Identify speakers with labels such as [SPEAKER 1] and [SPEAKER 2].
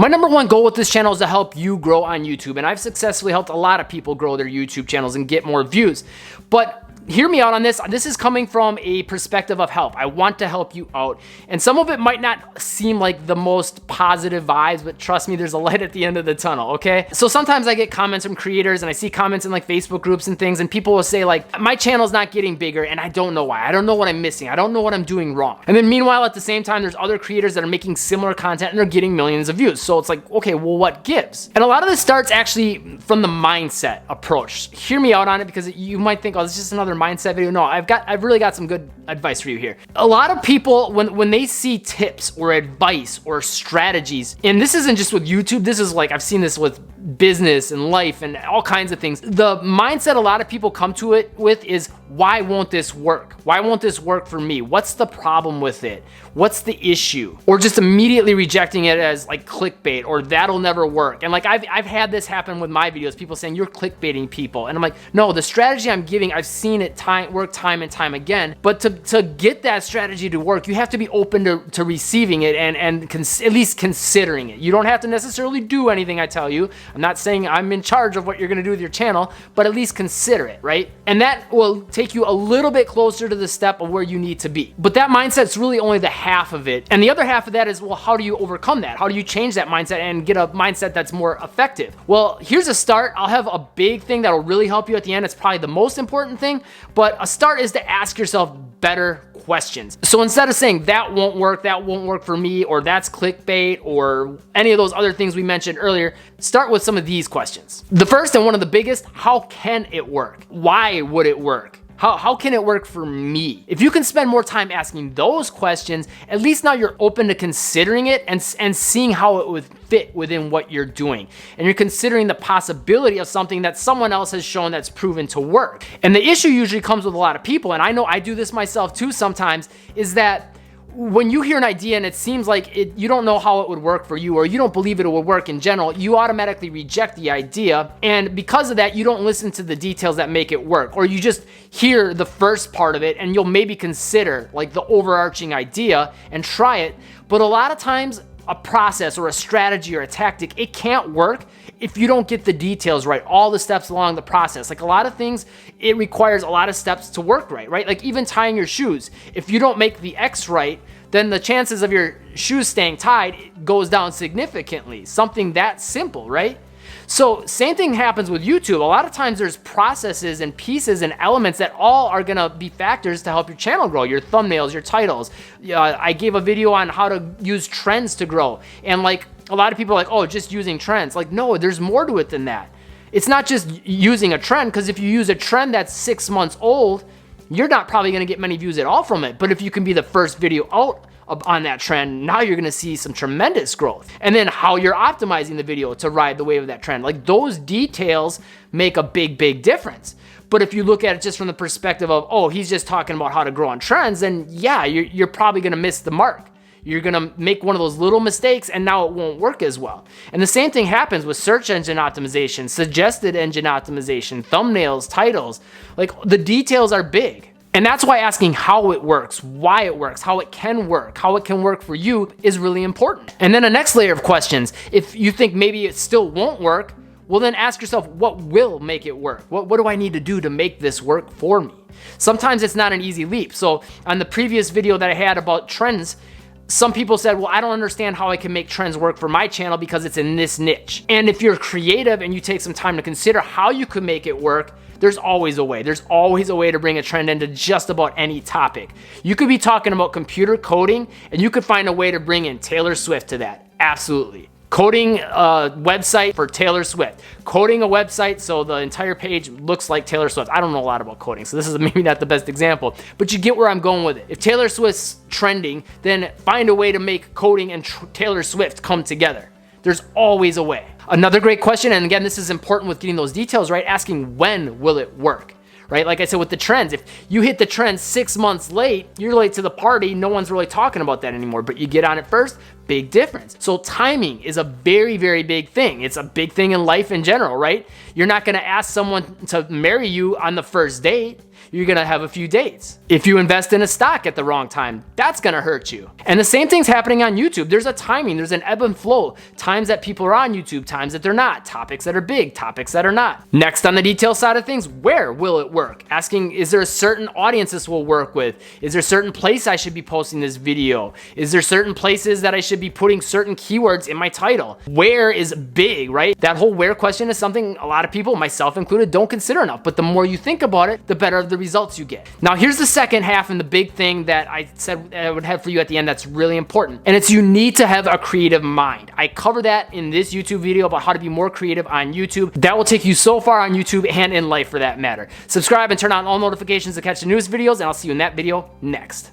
[SPEAKER 1] My number one goal with this channel is to help you grow on YouTube, and I've successfully helped a lot of people grow their YouTube channels and get more views. But hear me out on this. This is coming from a perspective of help. I want to help you out. And some of it might not seem like the most positive vibes, but trust me, there's a light at the end of the tunnel, okay? So sometimes I get comments from creators, and I see comments in like Facebook groups and things, and people will say like, my channel's not getting bigger, and I don't know why. I don't know what I'm missing. I don't know what I'm doing wrong. And then meanwhile, at the same time, there's other creators that are making similar content and they're getting millions of views. So it's like, okay, well, what gives? And a lot of this starts actually from the mindset approach. Hear me out on it, because you might think, oh, this is just another mindset video. No, I've really got some good advice for you here. A lot of people, when they see tips or advice or strategies, and this isn't just with YouTube, this is like, I've seen this with business and life and all kinds of things. The mindset a lot of people come to it with is, why won't this work? Why won't this work for me? What's the problem with it? What's the issue? Or just immediately rejecting it as like clickbait, or that'll never work. And like I've had this happen with my videos, people saying you're clickbaiting people. And I'm like, no, the strategy I'm giving, I've seen it work time and time again. But to get that strategy to work, you have to be open to receiving it and at least considering it. You don't have to necessarily do anything I tell you. I'm not saying I'm in charge of what you're gonna do with your channel, but at least consider it, right? And that will take you a little bit closer to the step of where you need to be. But that mindset's really only the half of it. And the other half of that is, well, how do you overcome that? How do you change that mindset and get a mindset that's more effective? Well, here's a start. I'll have a big thing that'll really help you at the end. It's probably the most important thing, but a start is to ask yourself better questions. So instead of saying that won't work for me, or that's clickbait, or any of those other things we mentioned earlier, start with some of these questions. The first and one of the biggest, how can it work? Why would it work? How can it work for me? If you can spend more time asking those questions, at least now you're open to considering it and seeing how it would fit within what you're doing. And you're considering the possibility of something that someone else has shown that's proven to work. And the issue usually comes with a lot of people, and I know I do this myself too sometimes, is that when you hear an idea and it seems like you don't know how it would work for you, or you don't believe it would work in general, you automatically reject the idea. And because of that, you don't listen to the details that make it work, or you just hear the first part of it and you'll maybe consider like the overarching idea and try it. But a lot of times, a process or a strategy or a tactic, it can't work if you don't get the details right, all the steps along the process. Like a lot of things, it requires a lot of steps to work right? Like even tying your shoes. If you don't make the X right, then the chances of your shoes staying tied goes down significantly. Something that simple, right? So same thing happens with YouTube. A lot of times there's processes and pieces and elements that all are gonna be factors to help your channel grow, your thumbnails, your titles. I gave a video on how to use trends to grow. And like a lot of people are like, oh, just using trends. Like, no, there's more to it than that. It's not just using a trend, because if you use a trend that's 6 months old, you're not probably gonna get many views at all from it. But if you can be the first video out on that trend, now you're gonna see some tremendous growth. And then how you're optimizing the video to ride the wave of that trend. Like those details make a big, big difference. But if you look at it just from the perspective of, oh, he's just talking about how to grow on trends, then yeah, you're probably gonna miss the mark. You're gonna make one of those little mistakes and now it won't work as well. And the same thing happens with search engine optimization, suggested engine optimization, thumbnails, titles. Like the details are big. And that's why asking how it works, why it works, how it can work for you is really important. And then the next layer of questions, if you think maybe it still won't work, well then ask yourself, what will make it work? What do I need to do to make this work for me? Sometimes it's not an easy leap. So on the previous video that I had about trends, some people said, well, I don't understand how I can make trends work for my channel because it's in this niche. And if you're creative and you take some time to consider how you could make it work, there's always a way. There's always a way to bring a trend into just about any topic. You could be talking about computer coding and you could find a way to bring in Taylor Swift to that. Absolutely. Coding a website for Taylor Swift. Coding a website so the entire page looks like Taylor Swift. I don't know a lot about coding, so this is maybe not the best example, but you get where I'm going with it. If Taylor Swift's trending, then find a way to make coding and Taylor Swift come together. There's always a way. Another great question, and again, this is important with getting those details right, asking when will it work? Right? Like I said with the trends, if you hit the trend 6 months late, you're late to the party, no one's really talking about that anymore, but you get on it first, big difference. So timing is a very, very big thing. It's a big thing in life in general, right? You're not gonna ask someone to marry you on the first date. you're gonna have a few days. If you invest in a stock at the wrong time, that's gonna hurt you. And the same thing's happening on YouTube. There's a timing, there's an ebb and flow. Times that people are on YouTube, times that they're not. Topics that are big, topics that are not. Next, on the detail side of things, where will it work? Asking, is there a certain audience this will work with? Is there a certain place I should be posting this video? Is there certain places that I should be putting certain keywords in my title? Where is big, right? That whole where question is something a lot of people, myself included, don't consider enough. But the more you think about it, the better the results you get. Now, here's the second half and the big thing that I said I would have for you at the end that's really important. And it's you need to have a creative mind. I cover that in this YouTube video about how to be more creative on YouTube. That will take you so far on YouTube and in life for that matter. Subscribe and turn on all notifications to catch the newest videos, and I'll see you in that video next.